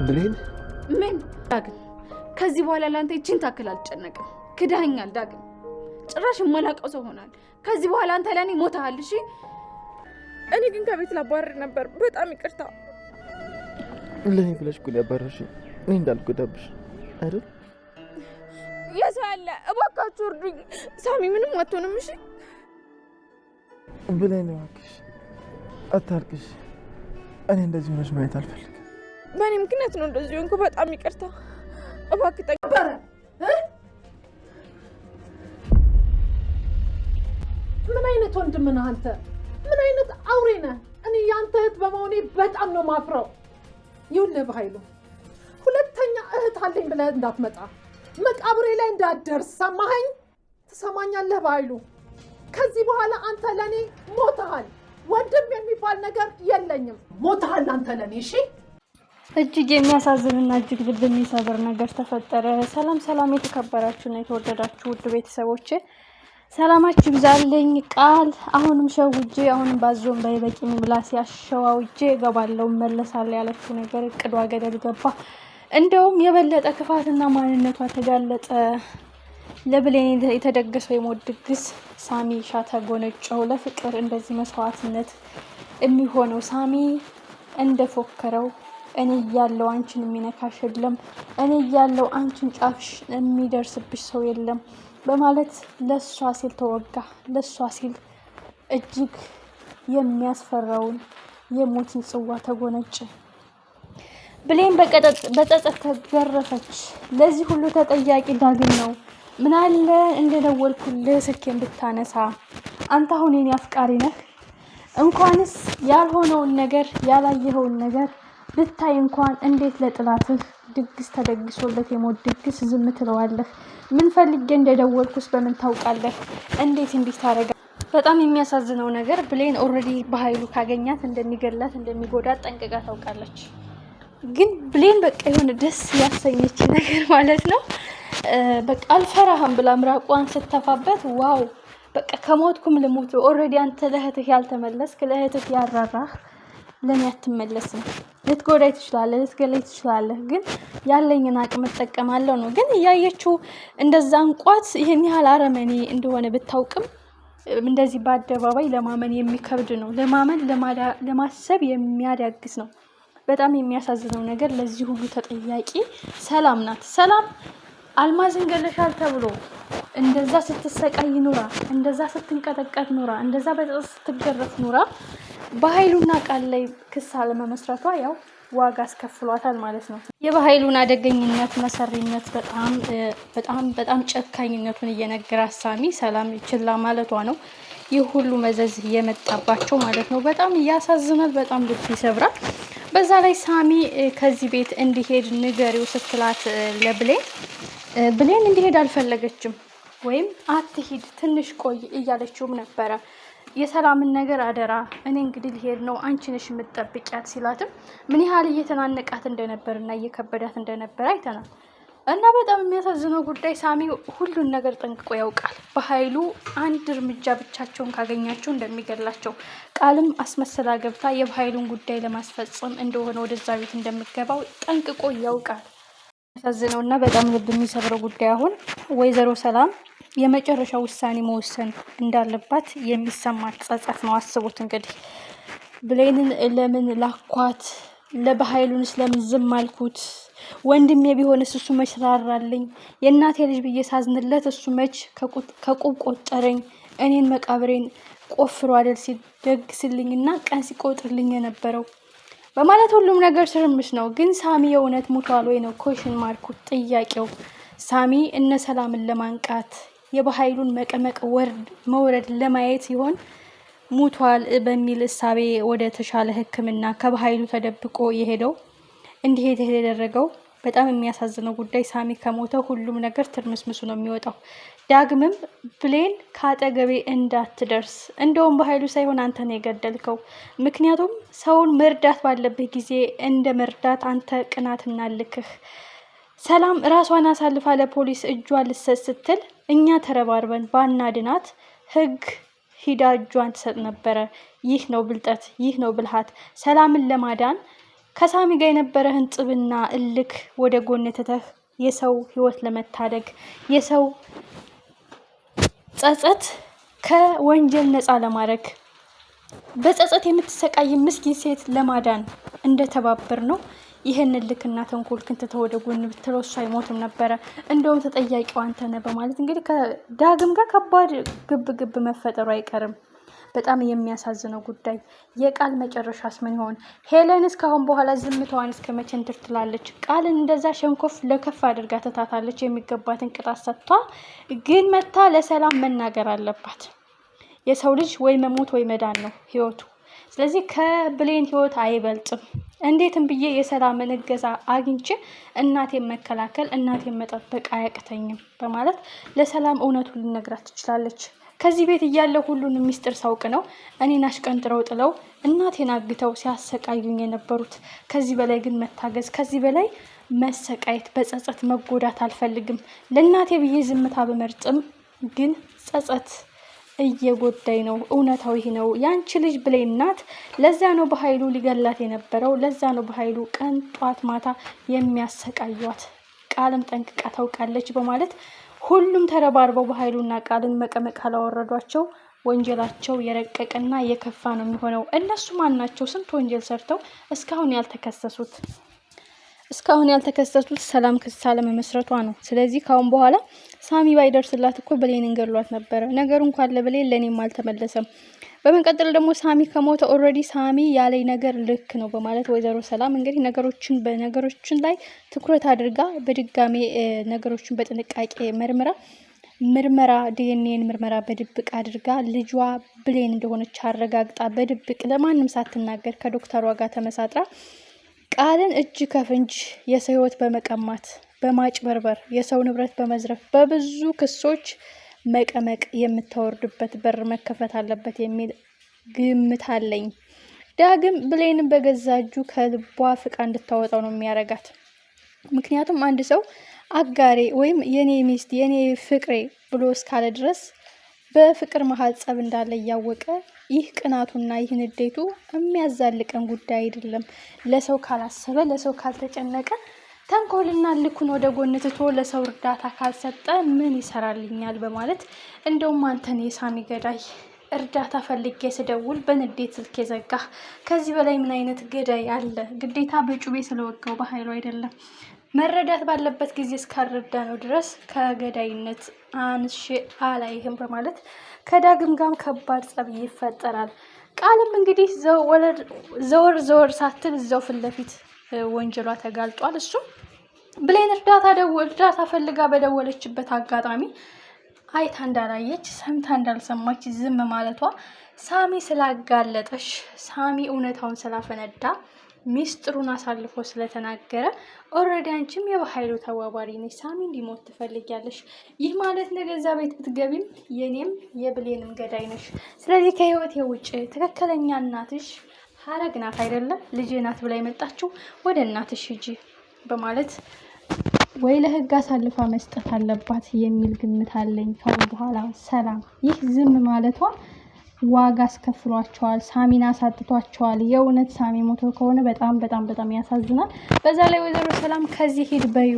ብሌን ምን ዳግም ከዚህ በኋላ ላንተ ይችን ታክል አልጨነቅም። ክዳኛል ዳግም ጭራሽ የማላውቀው ሰው ሆናል። ከዚህ በኋላ አንተ ለኔ ሞተሃል። እሺ እኔ ግን ከቤት ላባረር ነበር። በጣም ይቅርታ። ለኔ ብለሽ እኮ ያባረርሽኝ እኔ እንዳልጎዳብሽ አይደል? የሳለ እባካችሁ እርዱኝ። ሳሚ ምንም አትሆንም። እሺ ብሌን እባክሽ አታልቅሽ። እኔ እንደዚህ ሆነሽ ማየት አልፈልግም። በእኔ ምክንያት ነው እንደዚህ ሆንኩ። በጣም ይቅርታ። እባክህ ተቀበረ። ምን አይነት ወንድም ነህ አንተ? ምን አይነት አውሬ ነህ? እኔ ያንተ እህት በመሆኔ በጣም ነው ማፍረው። ይኸውልህ በኃይሉ ሁለተኛ እህት አለኝ ብለህ እንዳትመጣ፣ መቃብሬ ላይ እንዳትደርስ። ሰማኸኝ? ትሰማኛለህ በኃይሉ? ከዚህ በኋላ አንተ ለኔ ሞተሃል። ወንድም የሚባል ነገር የለኝም። ሞተሃል አንተ ለኔ። እሺ እጅግ የሚያሳዝንና እጅግ ልብ የሚሰብር ነገር ተፈጠረ። ሰላም የተከበራችሁና የተወደዳችሁ ውድ ቤተሰቦቼ ሰላማችሁ ይብዛልኝ። ቃል አሁንም ሸውጄ አሁንም ባዞን በይበቂ ምላስ ያሸዋውጄ እገባለሁ መለሳለሁ ያለችው ነገር እቅዷ ገደል ገባ። እንደውም የበለጠ ክፋትና ማንነቷ ተጋለጠ። ለብሌን የተደገሰው የሞት ድግስ ሳሚ ሻተ ጎነጨው። ለፍቅር እንደዚህ መስዋዕትነት የሚሆነው ሳሚ እንደፎከረው እኔ ያለው አንቺን የሚነካሽ የለም፣ እኔ ያለው አንቺን ጫፍሽ የሚደርስብሽ ሰው የለም በማለት ለሷ ሲል ተወጋ። ለሷ ሲል እጅግ የሚያስፈራውን የሞትን ጽዋ ተጎነጨ። ብሌን በጸጸት ተገረፈች። ለዚህ ሁሉ ተጠያቂ ዳግም ነው። ምን አለ እንደደወልኩልህ ስልኬን ብታነሳ። አንተ አሁን የኔ አፍቃሪ ነህ። እንኳንስ ያልሆነውን ነገር ያላየኸውን ነገር ብታይ እንኳን እንዴት ለጥላትህ ድግስ ተደግሶለት የሞት ድግስ ዝም ትለዋለህ? ምን ፈልጌ እንደደወልኩስ በምን ታውቃለህ? እንዴት እንዲህ ታረጋ? በጣም የሚያሳዝነው ነገር ብሌን ኦልሬዲ በኃይሉ ካገኛት እንደሚገላት እንደሚጎዳት ጠንቅቃ ታውቃለች። ግን ብሌን በቃ የሆነ ደስ ያሰኘች ነገር ማለት ነው በቃ አልፈራህም ብላ ምራቋን ስተፋበት ዋው በቃ ከሞትኩም ልሞት። ኦልሬዲ አንተ ለእህትህ ያልተመለስክ ለእህትህ ያራራህ ለኔ አትመለስም። ልትጎዳይ ትችላለህ፣ ልትገለይ ትችላለህ፣ ግን ያለኝን አቅም እጠቀማለሁ ነው። ግን እያየችው እንደዛ እንቋት ይሄን ያህል አረመኔ እንደሆነ ብታውቅም እንደዚህ በአደባባይ ለማመን የሚከብድ ነው። ለማመን ለማሰብ የሚያዳግስ ነው። በጣም የሚያሳዝነው ነገር ለዚህ ሁሉ ተጠያቂ ሰላም ናት። ሰላም አልማዝን ገለሻል ተብሎ እንደዛ ስትሰቃይ ኑራ፣ እንደዛ ስትንቀጠቀጥ ኑራ፣ እንደዛ በጥስ ስትገረፍ ኑራ በኃይሉና ቃል ላይ ክስ አለመመስረቷ ያው ዋጋ አስከፍሏታል ማለት ነው። የበኃይሉን አደገኝነት መሰሪነት በጣም ጨካኝነቱን እየነገራት ሳሚ ሰላም ችላ ማለቷ ነው ይህ ሁሉ መዘዝ የመጣባቸው ማለት ነው። በጣም ያሳዝናል፣ በጣም ልብ ይሰብራል። በዛ ላይ ሳሚ ከዚህ ቤት እንዲሄድ ንገሪው ስትላት ብሌን እንዲሄድ አልፈለገችም። ወይም አትሂድ ትንሽ ቆይ እያለችውም ነበረ። የሰላምን ነገር አደራ እኔ እንግዲህ ልሄድ ነው አንቺ ነሽ የምትጠብቂያት ሲላትም ምን ያህል እየተናነቃት እንደነበርና እየከበዳት እንደነበር አይተናል። እና በጣም የሚያሳዝነው ጉዳይ ሳሚ ሁሉን ነገር ጠንቅቆ ያውቃል። በኃይሉ አንድ እርምጃ ብቻቸውን ካገኛቸው እንደሚገላቸው ቃልም አስመሰላ ገብታ የበኃይሉን ጉዳይ ለማስፈጸም እንደሆነ ወደዛ ቤት እንደሚገባው ጠንቅቆ ያውቃል። የሚያሳዝነው እና በጣም ልብ የሚሰብረው ጉዳይ አሁን ወይዘሮ ሰላም የመጨረሻ ውሳኔ መወሰን እንዳለባት የሚሰማት ጸጸት ነው። አስቡት እንግዲህ ብሌንን ለምን ላኳት? ለበኃይሉንስ ለምን ዝም አልኩት? ወንድሜ ቢሆንስ እሱ መች ራራልኝ? የእናቴ ልጅ ብዬ ሳዝንለት እሱ መች ከቁብ ቆጠረኝ? እኔን መቃብሬን ቆፍሮ አይደል ሲደግስልኝና ቀን ሲቆጥርልኝ የነበረው በማለት ሁሉም ነገር ትርምስ ነው። ግን ሳሚ የእውነት ሙቷል ወይ ነው ኮሽን ማርኩ ጥያቄው። ሳሚ እነ ሰላምን ለማንቃት የበኃይሉን መቀመቅ መውረድ ለማየት ይሆን ሙቷል በሚል እሳቤ ወደ ተሻለ ሕክምና ከበኃይሉ ተደብቆ የሄደው እንዲህ የተደረገው? በጣም የሚያሳዝነው ጉዳይ ሳሚ ከሞተ ሁሉም ነገር ትርምስምሱ ነው የሚወጣው። ዳግምም ብሌን ከአጠገቤ እንዳትደርስ፣ እንደውም በኃይሉ ሳይሆን አንተ ነው የገደልከው። ምክንያቱም ሰውን መርዳት ባለብህ ጊዜ እንደ መርዳት አንተ ቅናትና ልክህ። ሰላም ራሷን አሳልፋ ለፖሊስ እጇን ልትሰጥ ስትል እኛ ተረባርበን ባናድናት ህግ ሂዳ እጇን ትሰጥ ነበረ። ይህ ነው ብልጠት፣ ይህ ነው ብልሃት። ሰላምን ለማዳን ከሳሚ ጋር የነበረህን ጥብና እልክ ወደ ጎን ትተህ የሰው ህይወት ለመታደግ የሰው ጸጸት ከወንጀል ነፃ ለማድረግ በጸጸት የምትሰቃይ ምስኪን ሴት ለማዳን እንደተባበር ነው። ይህንን ልክና ተንኮልክን ትተህ ወደ ጎን ብትለው እሱ አይሞትም ነበረ። እንደውም ተጠያቂው አንተ ነህ በማለት እንግዲህ ከዳግም ጋር ከባድ ግብ መፈጠሩ አይቀርም። በጣም የሚያሳዝነው ጉዳይ የቃል መጨረሻስ ምን ይሆን? ሄለን እስካሁን በኋላ ዝምታዋን እስከ መቼ እንትን ትላለች? ቃልን እንደዛ ሸንኮፍ ለከፍ አድርጋ ትታታለች። የሚገባትን ቅጣት ሰጥቷ ግን መታ ለሰላም መናገር አለባት። የሰው ልጅ ወይ መሞት ወይ መዳን ነው ህይወቱ። ስለዚህ ከብሌን ህይወት አይበልጥም። እንዴትም ብዬ የሰላምን እገዛ አግኝቼ እናቴን መከላከል እናቴን መጠበቅ አያቅተኝም በማለት ለሰላም እውነቱን ልነግራት ትችላለች። ከዚህ ቤት እያለው ሁሉንም ሚስጥር ሳውቅ ነው እኔን አሽቀንጥረው ጥለው እናቴን አግተው ሲያሰቃዩኝ የነበሩት። ከዚህ በላይ ግን መታገዝ፣ ከዚህ በላይ መሰቃየት፣ በጸጸት መጎዳት አልፈልግም። ለእናቴ ብዬ ዝምታ በመርጥም ግን ጸጸት እየጎዳኝ ነው። እውነታው ይሄ ነው። ያንቺ ልጅ ብሌን ናት። ለዛ ነው በኃይሉ ሊገላት የነበረው። ለዛ ነው በኃይሉ ቀን ጧት ማታ የሚያሰቃዩት። ቃልም ጠንቅቃ ታውቃለች በማለት ሁሉም ተረባርበው በኃይሉና ቃልን መቀመቅ ካላወረዷቸው ወንጀላቸው የረቀቀና የከፋ ነው የሚሆነው። እነሱ ማን ናቸው? ስንት ወንጀል ሰርተው እስካሁን ያልተከሰሱት ሰላም ክስ አለመመስረቷ ነው። ስለዚህ ካሁን በኋላ ሳሚ ባይደርስላት እኮ ብሌን እንገድሏት ነበረ። ነገሩ እንኳን ለብሌን ለኔም አልተመለሰም። በመቀጠል ደግሞ ሳሚ ከሞተ ኦልሬዲ ሳሚ ያለኝ ነገር ልክ ነው በማለት ወይዘሮ ሰላም እንግዲህ ነገሮችን ላይ ትኩረት አድርጋ በድጋሜ ነገሮችን በጥንቃቄ ምርመራ ዲኤንኤን ምርመራ በድብቅ አድርጋ ልጇ ብሌን እንደሆነች አረጋግጣ በድብቅ ለማንም ሳትናገር ከዶክተሯ ጋር ተመሳጥራ ቃልን እጅ ከፍንጅ የሰው ህይወት በመቀማት በማጭበርበር የሰው ንብረት በመዝረፍ በብዙ ክሶች መቀመቅ የምታወርድበት በር መከፈት አለበት የሚል ግምት አለኝ። ዳግም ብሌንን በገዛ እጁ ከልቧ ፍቃ እንድታወጣው ነው የሚያረጋት። ምክንያቱም አንድ ሰው አጋሬ ወይም የኔ ሚስት የኔ ፍቅሬ ብሎ እስካለ ድረስ በፍቅር መሀል ጸብ እንዳለ እያወቀ ይህ ቅናቱና ይህ ንዴቱ የሚያዛልቀን ጉዳይ አይደለም። ለሰው ካላሰበ ለሰው ካልተጨነቀ ተንኮልና ልኩን ወደ ጎን ትቶ ለሰው እርዳታ ካልሰጠ ምን ይሰራልኛል በማለት እንደውም አንተን የሳሚ ገዳይ እርዳታ ፈልጌ ስደውል በንዴት ስልክ የዘጋ ከዚህ በላይ ምን አይነት ገዳይ አለ? ግዴታ በጩቤ ስለወጋው በኃይሉ አይደለም። መረዳት ባለበት ጊዜ እስካልረዳ ነው ድረስ ከገዳይነት አንሼ አላይህም በማለት ከዳግም ጋርም ከባድ ጸብ ይፈጠራል። ቃልም እንግዲህ ዘወር ሳትል እዛው ፊት ለፊት ወንጀሏ ተጋልጧል። እሱ ብሌን እርዳታ ፈልጋ በደወለችበት አጋጣሚ አይታ እንዳላየች ሰምታ እንዳልሰማች ዝም ማለቷ ሳሚ ስላጋለጠሽ ሳሚ እውነታውን ስላፈነዳ ሚስጥሩን አሳልፎ ስለተናገረ ኦልሬዲ አንቺም የበኃይሉ ተባባሪ ነሽ፣ ሳሚ እንዲሞት ትፈልጊያለሽ። ይህ ማለት ነገዛ ቤት ብትገቢም የኔም የብሌንም ገዳይ ነሽ። ስለዚህ ከህይወቴ ውጭ ትክክለኛ እናትሽ ሀረግ ናት አይደለም ልጄ ናት ብላ የመጣችው ወደ እናትሽ ሂጂ በማለት ወይ ለህግ አሳልፋ መስጠት አለባት የሚል ግምት አለኝ። ካሁን በኋላ ሰላም ይህ ዝም ማለቷ ዋጋ አስከፍሏቸዋል። ሳሚን አሳጥቷቸዋል። የእውነት ሳሚ ሞቶ ከሆነ በጣም ያሳዝናል። በዛ ላይ ወይዘሮ ሰላም ከዚህ ሂድ በዩ